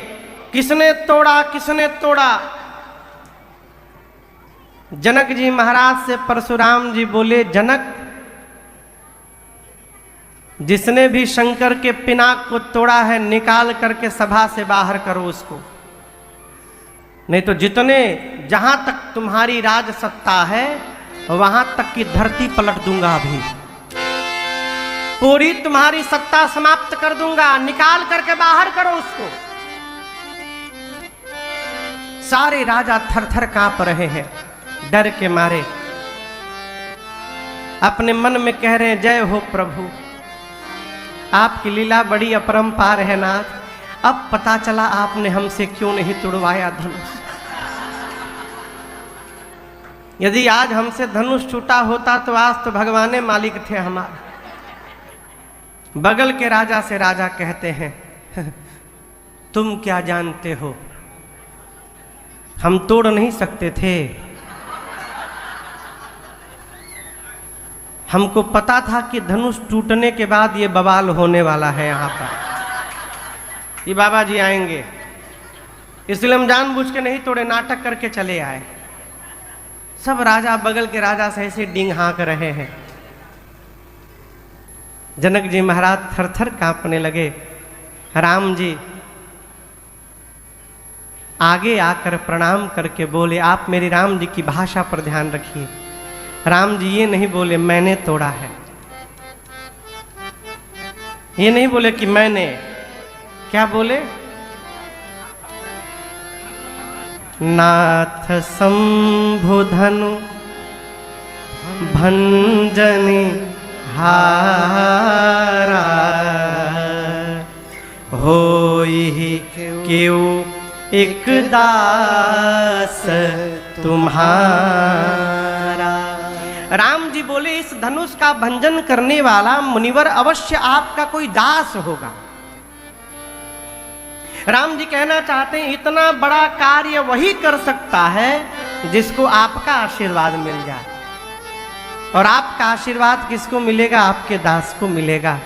किसने तोड़ा, किसने तोड़ा? जनक जी महाराज से परशुराम जी बोले, जनक, जिसने भी शंकर के पिनाक को तोड़ा है, निकाल करके सभा से बाहर करो उसको, नहीं तो जितने जहां तक तुम्हारी राज सत्ता है वहां तक की धरती पलट दूंगा। अभी पूरी तुम्हारी सत्ता समाप्त कर दूंगा, निकाल करके बाहर करो उसको। सारे राजा थर थर कांप रहे हैं डर के मारे, अपने मन में कह रहे हैं, जय हो प्रभु, आपकी लीला बड़ी अपरंपार है नाथ। अब पता चला आपने हमसे क्यों नहीं तुड़वाया धनुष। यदि आज हमसे धनुष छूटा होता तो आज तो भगवान मालिक थे हमारे। बगल के राजा से राजा कहते हैं, तुम क्या जानते हो, हम तोड़ नहीं सकते थे। हमको पता था कि धनुष टूटने के बाद ये बवाल होने वाला है यहाँ पर, ये बाबा जी आएंगे, इसलिए हम जानबूझ के नहीं तोड़े, नाटक करके चले आए। सब राजा बगल के राजा से ऐसे डींग हाँक रहे हैं। जनक जी महाराज थर थर कांपने लगे। राम जी आगे आकर प्रणाम करके बोले, आप मेरी राम जी की भाषा पर ध्यान रखिए। राम जी ये नहीं बोले मैंने तोड़ा है, ये नहीं बोले कि मैंने, क्या बोले, नाथ शंभु धनु भंजनी हारा, होई क्यों एक दास तुम्हारा। राम जी बोले, इस धनुष का भंजन करने वाला मुनिवर अवश्य आपका कोई दास होगा। राम जी कहना चाहते हैं, इतना बड़ा कार्य वही कर सकता है जिसको आपका आशीर्वाद मिल जाए, और आपका आशीर्वाद किसको मिलेगा, आपके दास को मिलेगा।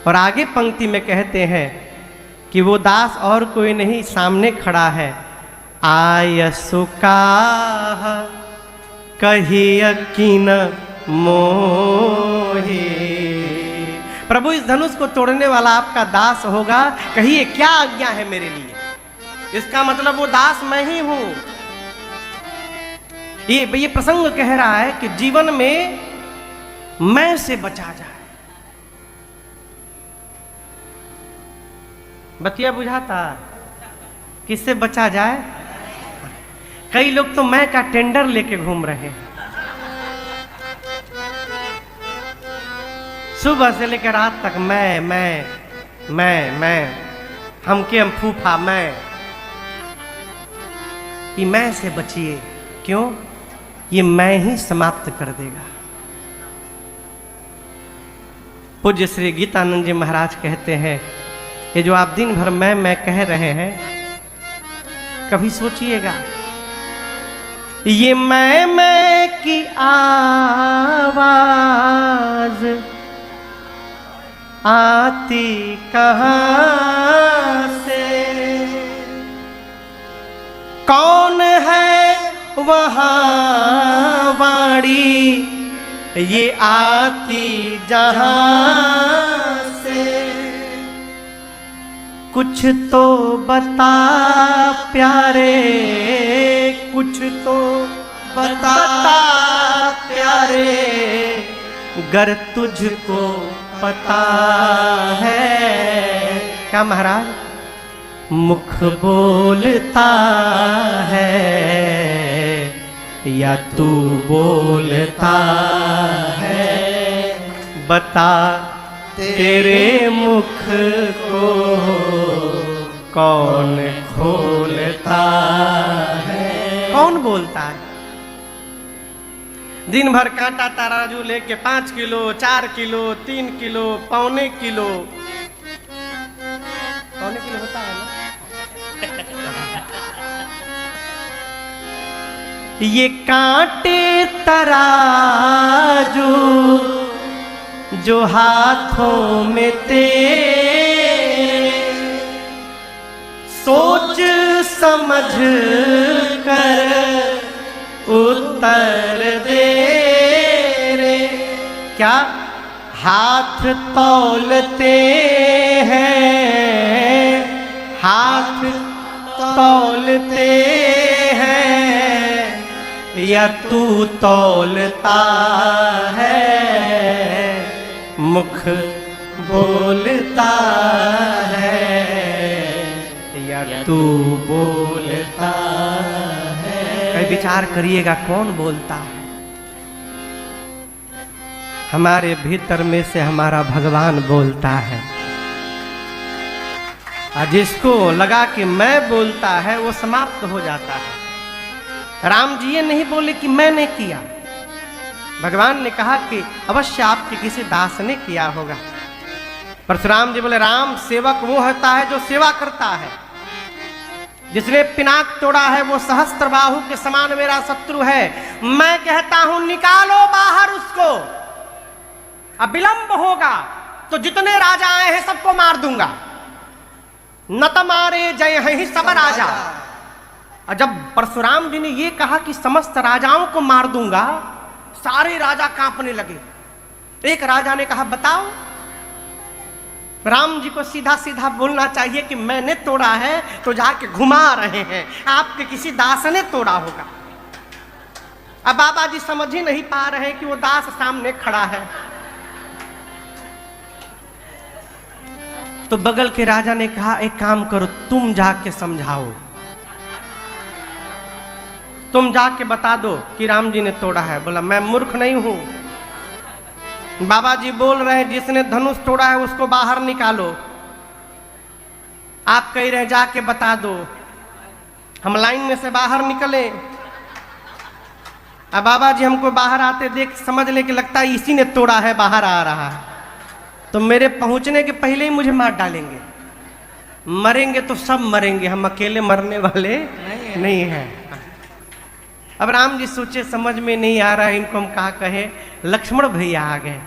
और आगे पंक्ति में कहते हैं कि वो दास और कोई नहीं, सामने खड़ा है। आयसु काह कहिय किन मोहि, प्रभु इस धनुष को तोड़ने वाला आपका दास होगा, कहिए क्या आज्ञा है मेरे लिए। इसका मतलब वो दास मैं ही हूं। ये प्रसंग कह रहा है कि जीवन में मैं से बचा जाए। बतिया बुझाता, किससे बचा जाए। कई लोग तो मैं का टेंडर लेके घूम रहे हैं, सुबह से लेकर रात तक मैं हम फूफा मैं। ये मैं से बचिए, क्यों, ये मैं ही समाप्त कर देगा। पूज्य श्री गीतानंद जी महाराज कहते हैं, ये जो आप दिन भर मैं कह रहे हैं, कभी सोचिएगा ये मैं की आवाज आती कहाँ से, कौन है वहाँ वाणी ये आती जहाँ से। कुछ तो बता प्यारे, कुछ तो बता प्यारे, गर तुझको पता है। क्या महाराज, मुख बोलता है या तू बोलता है, बता तेरे मुख को कौन खोलता है। कौन बोलता है। दिन भर कांटा तराजू लेके 5 किलो 4 किलो 3 किलो पौने किलो होता है ना। ये कांटे तराजू जो हाथों में तेरे, सोच समझ कर उत्तर दे रे। क्या हाथ तौलते हैं, हाथ तौलते हैं या तू तौलता है, मुख बोलता है या तू बोलता है। कई विचार करिएगा कौन बोलता है? हमारे भीतर में से हमारा भगवान बोलता है। और जिसको लगा कि मैं बोलता है वो समाप्त हो जाता है। राम जी ये नहीं बोले कि मैंने किया, भगवान ने कहा कि अवश्य आपके किसी दास ने किया होगा। परशुराम जी बोले राम सेवक वो होता है जो सेवा करता है। जिसने पिनाक तोड़ा है वो सहस्त्र बाहु के समान मेरा शत्रु है। मैं कहता हूं निकालो बाहर उसको, अब विलंब होगा तो जितने राजा आए हैं सबको मार दूंगा। न तो मारे जय ही सब राजा। और जब परशुराम जी ने ये कहा कि समस्त राजाओं को मार दूंगा, सारे राजा कांपने लगे। एक राजा ने कहा बताओ। राम जी को सीधा सीधा बोलना चाहिए कि मैंने तोड़ा है, तो जाके घुमा रहे हैं आपके किसी दास ने तोड़ा होगा। अब बाबा जी समझ ही नहीं पा रहे कि वो दास सामने खड़ा है। तो बगल के राजा ने कहा एक काम करो, तुम जाके समझाओ, तुम जाके बता दो कि राम जी ने तोड़ा है। बोला मैं मूर्ख नहीं हूं, बाबा जी बोल रहे हैं जिसने धनुष तोड़ा है उसको बाहर निकालो। आप कह रहे जाके बता दो। हम लाइन में से बाहर निकले। अब बाबा जी हमको बाहर आते देख समझ ले कि लगता है इसी ने तोड़ा है, बाहर आ रहा है। तो मेरे पहुंचने के पहले ही मुझे मार डालेंगे। मरेंगे तो सब मरेंगे, हम अकेले मरने वाले नहीं हैं। अब राम जी सोचे समझ में नहीं आ रहा है इनको हम कहा कहें। लक्ष्मण भैया आ गए।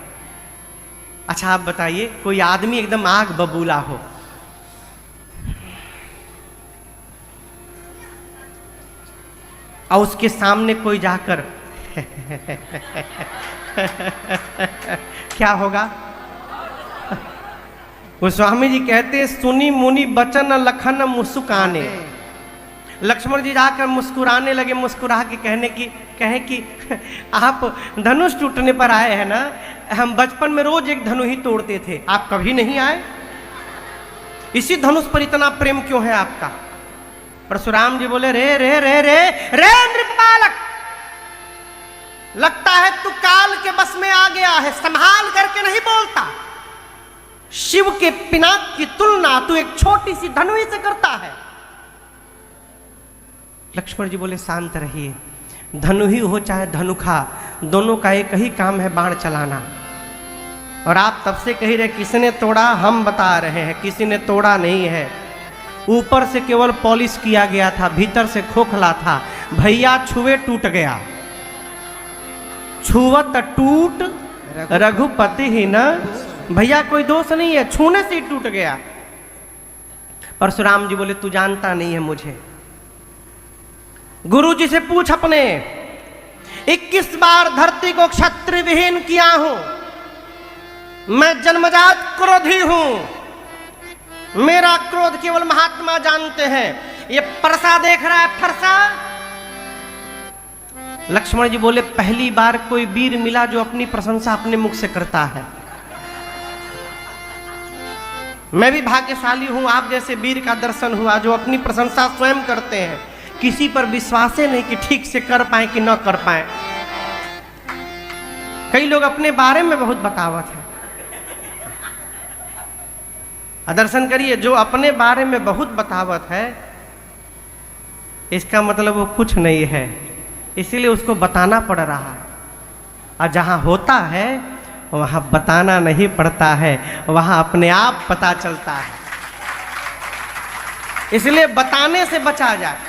अच्छा आप बताइए कोई आदमी एकदम आग बबूला हो, और उसके सामने कोई जाकर क्या होगा? वो स्वामी जी कहते सुनी मुनि बचन लखन मुस्कुराने। लक्ष्मण जी जाकर मुस्कुराने लगे, मुस्कुरा के कहे कि आप धनुष टूटने पर आए हैं ना, हम बचपन में रोज एक धनु ही तोड़ते थे, आप कभी नहीं आए, इसी धनुष पर इतना प्रेम क्यों है आपका? परशुराम जी बोले रे रे रे रे रे नृपबालक, लगता है तू काल के बस में आ गया है, संभाल करके नहीं बोलता। शिव के पिनाक की तुलना तू एक छोटी सी धनुई से करता है। लक्ष्मण जी बोले शांत रहिए, धनु ही हो चाहे धनुखा, दोनों का एक ही काम है बाण चलाना। और आप तब से कह रहे किसने तोड़ा, हम बता रहे हैं किसी ने तोड़ा नहीं है। ऊपर से केवल पॉलिश किया गया था, भीतर से खोखला था। भैया छुए टूट गया, छुवत टूट रघुपति ही न। भैया कोई दोष नहीं है, छूने से ही टूट गया। परशुराम जी बोले तू जानता नहीं है मुझे। गुरु जी से पूछ अपने, 21 बार धरती को क्षत्रिय विहीन किया हूं, मैं जन्मजात क्रोधी हूं, मेरा क्रोध केवल महात्मा जानते हैं। ये परसा देख रहा है, फरसा। लक्ष्मण जी बोले पहली बार कोई वीर मिला जो अपनी प्रशंसा अपने मुख से करता है। मैं भी भाग्यशाली हूं, आप जैसे वीर का दर्शन हुआ जो अपनी प्रशंसा स्वयं करते हैं, किसी पर विश्वास नहीं कि ठीक से कर पाए कि न कर पाए। कई लोग अपने बारे में बहुत बतावत है। दर्शन करिए, जो अपने बारे में बहुत बतावत है इसका मतलब वो कुछ नहीं है, इसीलिए उसको बताना पड़ रहा है। और जहां होता है वहां बताना नहीं पड़ता है, वहां अपने आप पता चलता है। इसलिए बताने से बचा जाए।